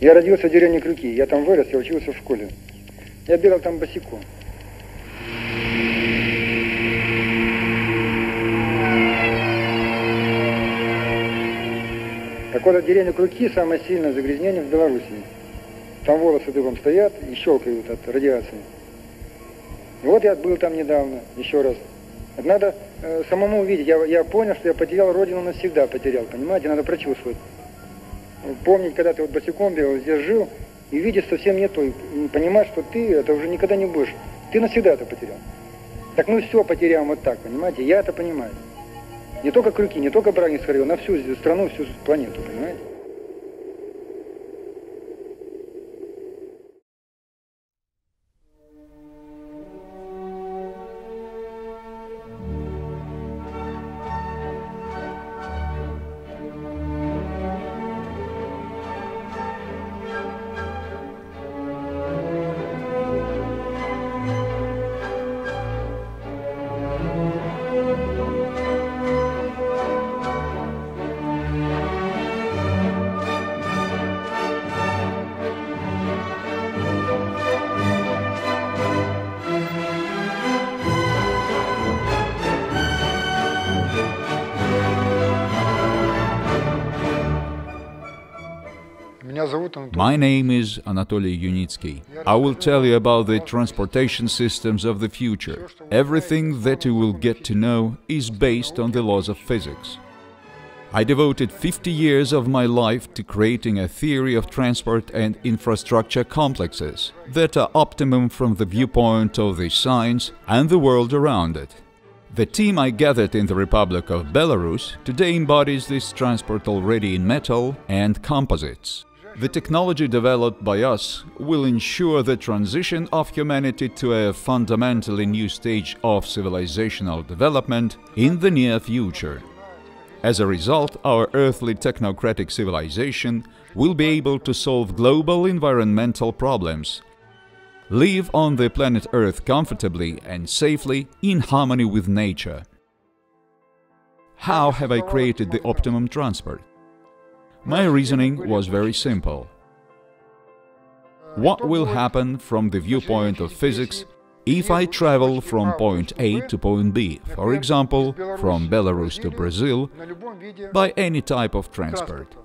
Я родился в деревне Крюки, я там вырос, я учился в школе. Я бегал там босиком. Так вот, деревня Крюки самое сильное загрязнение в Белоруссии. Там волосы дыбом стоят и щелкают от радиации. И вот я был там недавно, еще раз. Это надо самому увидеть. Я понял, что я потерял родину навсегда, потерял, понимаете? Надо прочувствовать. Помнить, когда ты вот босиком бегал, здесь жил, и видишь совсем не то, и понимать, что ты это уже никогда не будешь. Ты навсегда это потерял. Так мы все потеряем вот так, понимаете? Я это понимаю. Не только Крюки, не только Брагинск район, на всю страну, всю планету, понимаете? My name is Anatoli Yunitski. I will tell you about the transportation systems of the future. Everything that you will get to know is based on the laws of physics. I devoted 50 years of my life to creating a theory of transport and infrastructure complexes that are optimum from the viewpoint of the science and the world around it. The team I gathered in the Republic of Belarus today embodies this transport already in metal and composites. The technology developed by us will ensure the transition of humanity to a fundamentally new stage of civilizational development in the near future. As a result, our earthly technocratic civilization will be able to solve global environmental problems, live on the planet Earth comfortably and safely in harmony with nature. How have I created the optimum transport? My reasoning was very simple. What will happen from the viewpoint of physics if I travel from point A to point B, for example, from Belarus to Brazil, by any type of transport?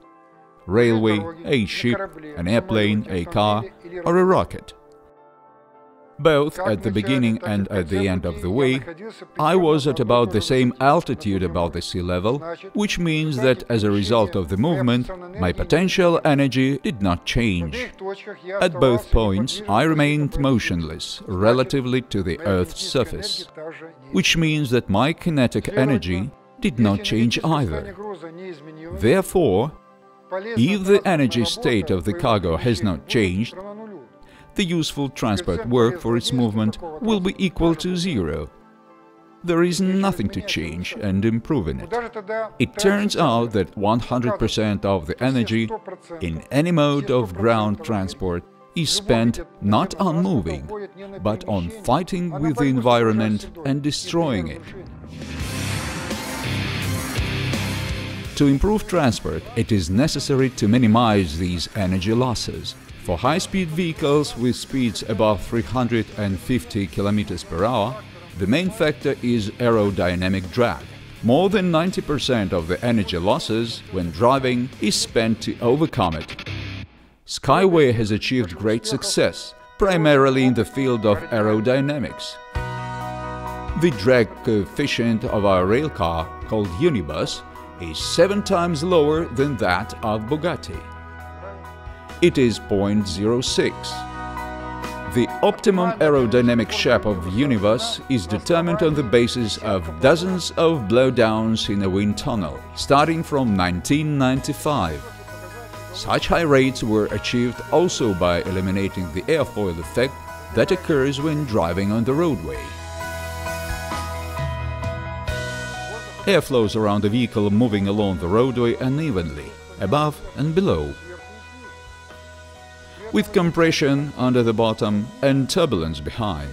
Railway, a ship, an airplane, a car, or a rocket? Both at the beginning and at the end of the way, I was at about the same altitude above the sea level, which means that as a result of the movement, my potential energy did not change. At both points, I remained motionless relatively to the Earth's surface, which means that my kinetic energy did not change either. Therefore, if the energy state of the cargo has not changed, the useful transport work for its movement will be equal to zero. There is nothing to change and improve in it. It turns out that 100% of the energy in any mode of ground transport is spent not on moving, but on fighting with the environment and destroying it. To improve transport, it is necessary to minimize these energy losses. For high-speed vehicles with speeds above 350 km per hour, the main factor is aerodynamic drag. More than 90% of the energy losses when driving is spent to overcome it. SkyWay has achieved great success, primarily in the field of aerodynamics. The drag coefficient of our railcar, called Unibus, is 7 times lower than that of Bugatti. It is 0.06. The optimum aerodynamic shape of Unibus is determined on the basis of dozens of blowdowns in a wind tunnel, starting from 1995. Such high rates were achieved also by eliminating the airfoil effect that occurs when driving on the roadway. Air flows around the vehicle moving along the roadway unevenly, above and below, with compression under the bottom and turbulence behind.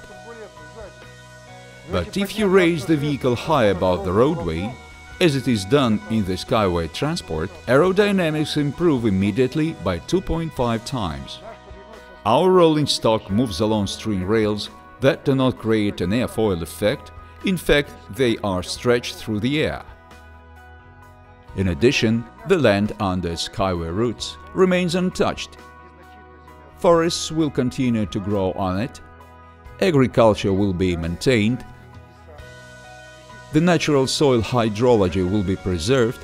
But if you raise the vehicle high above the roadway, As it is done in the SkyWay transport, aerodynamics improve immediately by 2.5 times. Our rolling stock moves along string rails that do not create an airfoil effect. In fact, they are stretched through the air. In addition, the land under SkyWay routes remains untouched. Forests will continue to grow on it, agriculture will be maintained, the natural soil hydrology will be preserved,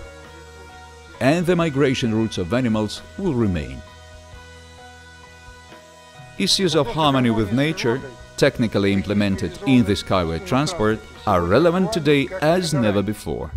and the migration routes of animals will remain. Issues of harmony with nature, technically implemented in the SkyWay transport, are relevant today as never before.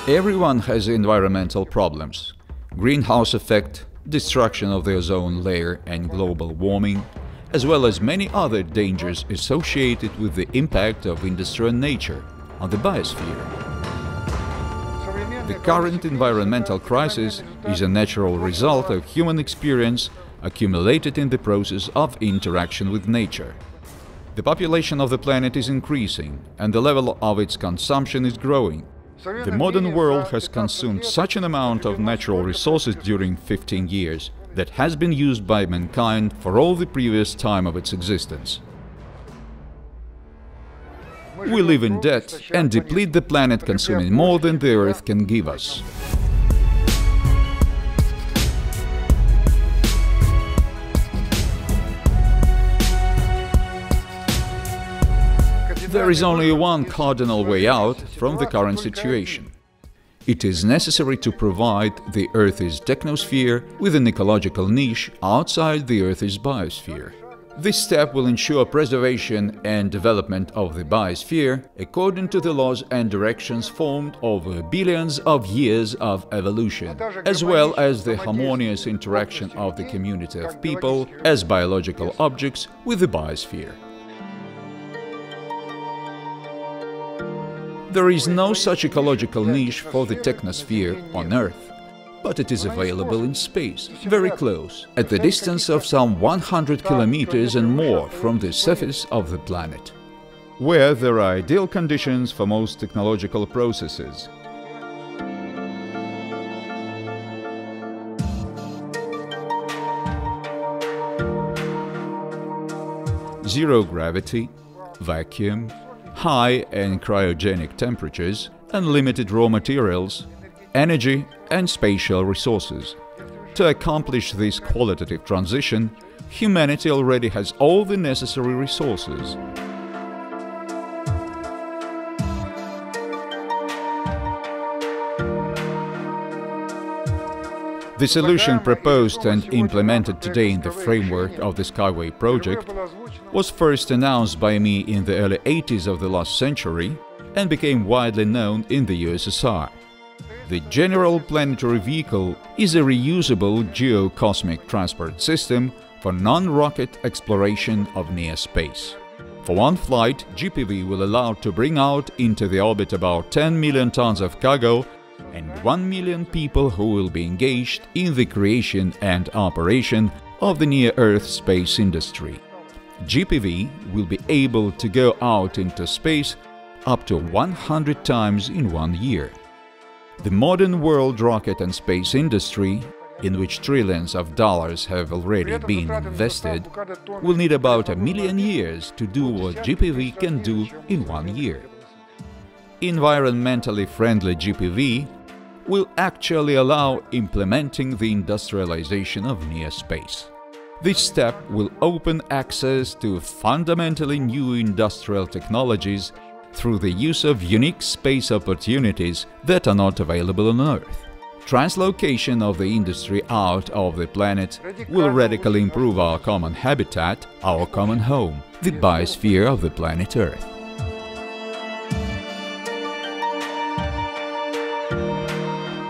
Everyone has environmental problems: greenhouse effect, destruction of the ozone layer and global warming, as well as many other dangers associated with the impact of industry and nature on the biosphere. The current environmental crisis is a natural result of human experience accumulated in the process of interaction with nature. The population of the planet is increasing, and the level of its consumption is growing. The modern world has consumed such an amount of natural resources during 15 years that has been used by mankind for all the previous time of its existence. We live in debt and deplete the planet, consuming more than the Earth can give us. There is only one cardinal way out from the current situation. It is necessary to provide the Earth's technosphere with an ecological niche outside the Earth's biosphere. This step will ensure preservation and development of the biosphere according to the laws and directions formed over billions of years of evolution, as well as the harmonious interaction of the community of people as biological objects with the biosphere. There is no such ecological niche for the technosphere on Earth, but it is available in space, very close, at the distance of some 100 kilometers and more from the surface of the planet, where there are ideal conditions for most technological processes. Zero gravity, vacuum, high and cryogenic temperatures, unlimited raw materials, energy and spatial resources. To accomplish this qualitative transition, humanity already has all the necessary resources. The solution proposed and implemented today in the framework of the SkyWay project was first announced by me in the early 80s of the last century and became widely known in the USSR. The General Planetary Vehicle is a reusable geo-cosmic transport system for non-rocket exploration of near space. For one flight, GPV will allow to bring out into the orbit about 10 million tons of cargo and 1 million people who will be engaged in the creation and operation of the near-Earth space industry. GPV will be able to go out into space up to 100 times in 1 year. The modern world rocket and space industry, in which trillions of dollars have already been invested, will need about 1 million years to do what GPV can do in 1 year. Environmentally friendly GPV will actually allow implementing the industrialization of near space. This step will open access to fundamentally new industrial technologies through the use of unique space opportunities that are not available on Earth. Translocation of the industry out of the planet will radically improve our common habitat, our common home, the biosphere of the planet Earth.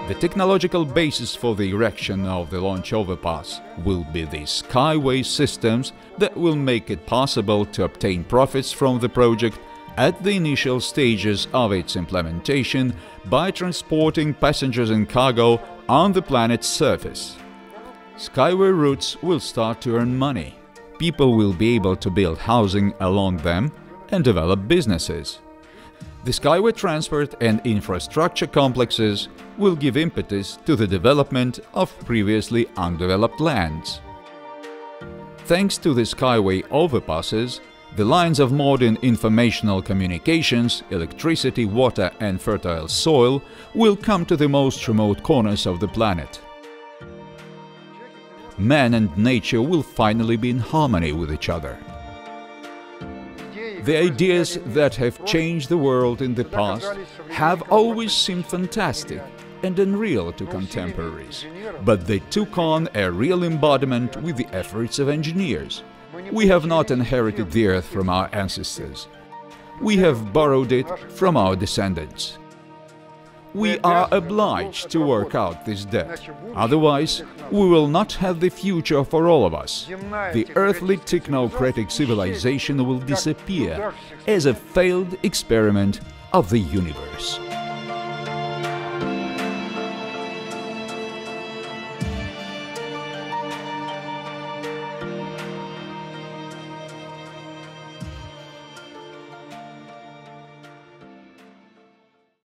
The technological basis for the erection of the launch overpass will be the SkyWay systems that will make it possible to obtain profits from the project at the initial stages of its implementation by transporting passengers and cargo on the planet's surface. SkyWay routes will start to earn money. People will be able to build housing along them and develop businesses. The SkyWay transport and infrastructure complexes will give impetus to the development of previously undeveloped lands. Thanks to the SkyWay overpasses, the lines of modern informational communications, electricity, water and fertile soil will come to the most remote corners of the planet. Man and nature will finally be in harmony with each other. The ideas that have changed the world in the past have always seemed fantastic and unreal to contemporaries, but they took on a real embodiment with the efforts of engineers. We have not inherited the earth from our ancestors. We have borrowed it from our descendants. We are obliged to work out this debt. Otherwise, we will not have the future for all of us. The earthly technocratic civilization will disappear as a failed experiment of the universe.